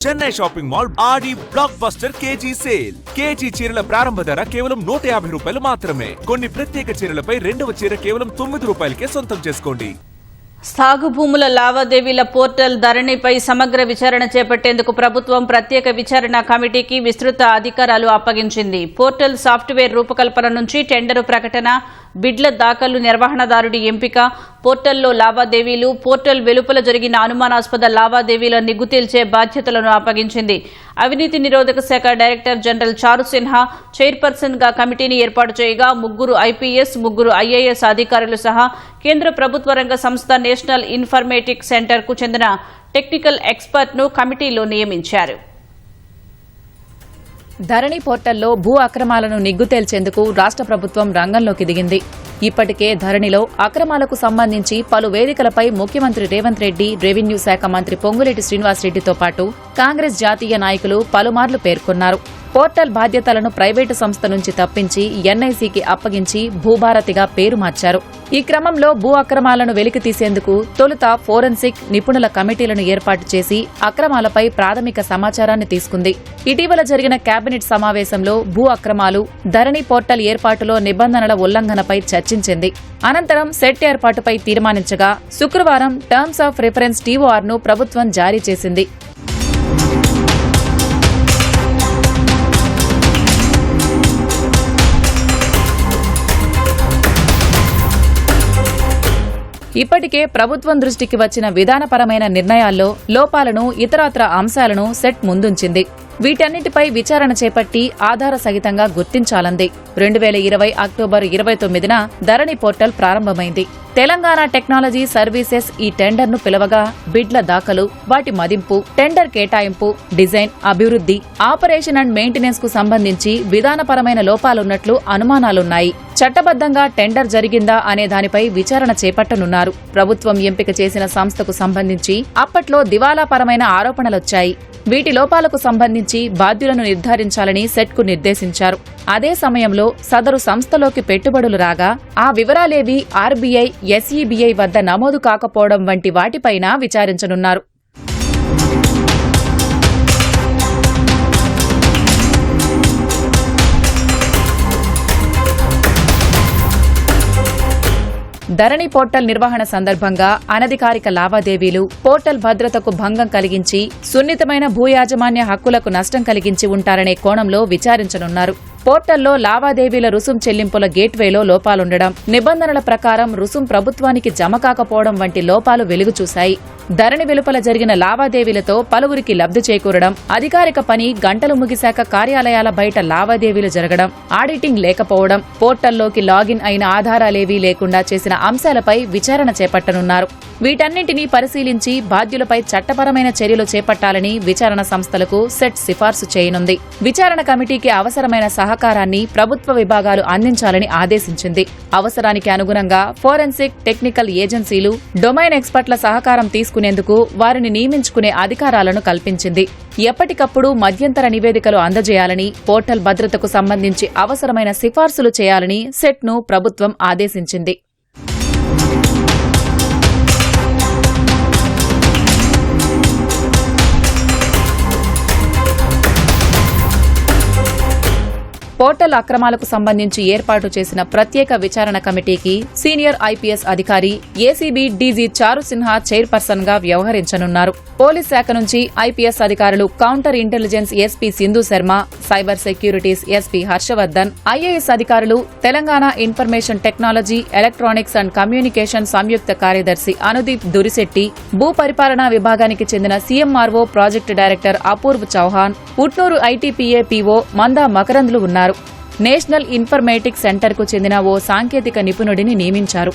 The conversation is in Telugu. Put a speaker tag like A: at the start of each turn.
A: Chennai shopping mall Aadi blockbuster KG sale. KG చీరల ప్రారంభ ధర కేవలం 150 రూపాయలు మాత్రమే. కొన్ని ప్రత్యేక చీరలపై రెండవ చీర కేవలం 9 రూపాయలకే సొంతం చేసుకోండి.
B: సాగు భూముల లావాదేవీల పోర్టల్ ధరణిపై సమగ్ర విచారణ చేపట్టేందుకు ప్రభుత్వం ప్రత్యేక విచారణ కమిటీకి విస్తృత అధికారాలు అప్పగించింది. పోర్టల్ సాఫ్ట్వేర్ రూపకల్పన నుంచి టెండరు ప్రకటన, బిడ్ల దాఖలు, నిర్వహణదారుడి ఎంపిక, పోర్టల్లో లావాదేవీలు, పోర్టల్ వెలుపల జరిగిన అనుమానాస్పద లావాదేవీల నిగ్గు తేల్చే బాధ్యతలను అప్పగించింది. అవినీతి నిరోధక శాఖ డైరెక్టర్ జనరల్ చారు సిన్హా చైర్పర్సన్ గా కమిటీని ఏర్పాటు చేయగా 3 ఐపీఎస్, 3 ఐఏఎస్ అధికారులు సహా కేంద్ర ప్రభుత్వ రంగ సంస్థ నేషనల్ ఇన్ఫర్మేటిక్ సెంటర్ కు చెందిన టెక్నికల్ ఎక్స్పర్ట్ ను కమిటీలో నియమించారు.
C: ధరణి పోర్టల్లో భూ అక్రమాలను నిగ్గు తేల్చేందుకు రాష్ట్ర ప్రభుత్వం రంగంలోకి దిగింది. ఇప్పటికే ధరణిలో అక్రమాలకు సంబంధించి పలు వేదికలపై ముఖ్యమంత్రి రేవంత్ రెడ్డి, రెవెన్యూ శాఖ మంత్రి పొంగులేటి శ్రీనివాసరెడ్డితో పాటు కాంగ్రెస్ జాతీయ నాయకులు పలుమార్లు పేర్కొన్నారు. పోర్టల్ బాధ్యతలను ప్రైవేటు సంస్థ నుంచి తప్పించి ఎన్ఐసికి అప్పగించి భూభారతిగా పేరు మార్చారు. ఈ క్రమంలో భూ అక్రమాలను వెలికితీసేందుకు తొలుత ఫోరెన్సిక్ నిపుణుల కమిటీలను ఏర్పాటు చేసి అక్రమాలపై ప్రాథమిక సమాచారాన్ని తీసుకుంది. ఇటీవల జరిగిన కేబినెట్ సమావేశంలో భూ అక్రమాలు, ధరణి పోర్టల్ ఏర్పాటులో నిబంధనల ఉల్లంఘనపై చర్చించింది. అనంతరం సెట్ ఏర్పాటుపై తీర్మానించగా శుక్రవారం టర్మ్స్ ఆఫ్ రిఫరెన్స్ టీఓఆర్ను ప్రభుత్వం జారీ చేసింది. ఇప్పటికే ప్రభుత్వం దృష్టికి వచ్చిన విధానపరమైన నిర్ణయాల్లో లోపాలను, ఇతరత్ర అంశాలను సెట్ ముందుంచింది. వీటన్నిటిపై విచారణ చేపట్టి ఆధార సహితంగా గుర్తించాలంది. 2020 అక్టోబర్ 29న ధరణి పోర్టల్ ప్రారంభమైంది. తెలంగాణ టెక్నాలజీ సర్వీసెస్ ఈ టెండర్ను పిలవగా బిడ్ల దాఖలు, వాటి మదింపు, టెండర్ కేటాయింపు, డిజైన్, అభివృద్ధి, ఆపరేషన్ అండ్ మెయింటెనెన్స్ కు సంబంధించి విధానపరమైన లోపాలున్నట్లు అనుమానాలున్నాయి. చట్టబద్దంగా టెండర్ జరిగిందా అనే దానిపై విచారణ చేపట్టనున్నారు. ప్రభుత్వం ఎంపిక చేసిన సంస్థకు సంబంధించి అప్పట్లో దివాలాపరమైన ఆరోపణలొచ్చాయి. వీటి లోపాలకు సంబంధించి బాధ్యులను నిర్ధారించాలని సెట్కు నిర్దేశించారు. అదే సమయంలో సదరు సంస్థలోకి పెట్టుబడులు రాగా ఆ వివరాలేవీ ఆర్బీఐ, ఎస్ఈబీఐ వద్ద నమోదు కాకపోవడం వంటి వాటిపైన విచారించనున్నారు. ధరణి పోర్టల్ నిర్వహణ సందర్భంగా అనధికారిక లావాదేవీలు, పోర్టల్ భద్రతకు భంగం కలిగించి సున్నితమైన భూయాజమాన్య హక్కులకు నష్టం కలిగించి ఉంటారనే కోణంలో విచారించనున్నారు. పోర్టల్లో లావాదేవీల రుసుం చెల్లింపుల గేట్వేలో లోపాలుండడం, నిబంధనల ప్రకారం రుసుం ప్రభుత్వానికి జమ కాకపోవడం వంటి లోపాలు వెలుగుచూశాయి. ధరణి వెలుపల జరిగిన లావాదేవీలతో పలువురికి లబ్ధి చేకూరడం, అధికారిక పని గంటలు ముగిశాక కార్యాలయాల బయట లావాదేవీలు జరగడం, ఆడిటింగ్ లేకపోవడం, పోర్టల్లోకి లాగిన్ అయిన ఆధారాలేవీ లేకుండా చేసిన అంశాలపై విచారణ చేపట్టనున్నారు. వీటన్నింటినీ పరిశీలించి బాధ్యులపై చట్టపరమైన చర్యలు చేపట్టాలని విచారణ సంస్థలకు సెట్ సిఫార్సు చేయనుంది. విచారణ కమిటీకి అవసరమైన సహకారాన్ని ప్రభుత్వ విభాగాలు అందించాలని ఆదేశించింది. అవసరానికి అనుగుణంగా ఫోరెన్సిక్, టెక్నికల్ ఏజెన్సీలు, డొమైన్ ఎక్స్పర్ట్ల సహకారం తీసుకునేందుకు వారిని నియమించుకునే అధికారాలను కల్పించింది. ఎప్పటికప్పుడు మధ్యంతర నివేదికలు అందజేయాలని, పోర్టల్ భద్రతకు సంబంధించి అవసరమైన సిఫార్సులు చేయాలని సెట్ను ప్రభుత్వం ఆదేశించింది. పోర్టల్ అక్రమాలకు సంబంధించి ఏర్పాటు చేసిన ప్రత్యేక విచారణ కమిటీకి సీనియర్ ఐపీఎస్ అధికారి ఏసీబీ డీజీ చారు సిన్హా చైర్పర్సన్ గా వ్యవహరించనున్నారు. పోలీస్ శాఖ నుంచి ఐపీఎస్ అధికారులు counter intelligence SP Sindhu Sharma, cyber securities SP Harshavardhan, IAS అధికారులు Telangana information technology, electronics and communication సంయుక్త కార్యదర్శి అనుదీప్ దురిశెట్టి, భూ పరిపాలనా విభాగానికి చెందిన CMRO project director Apoorv Chauhan, Utnoor ITPA PO Manda మకరంద్లు ఉన్నారు. నేషనల్ ఇన్ఫర్మేటిక్ సెంటర్కు చెందిన ఓ సాంకేతిక నిపుణుడిని నియమించారు.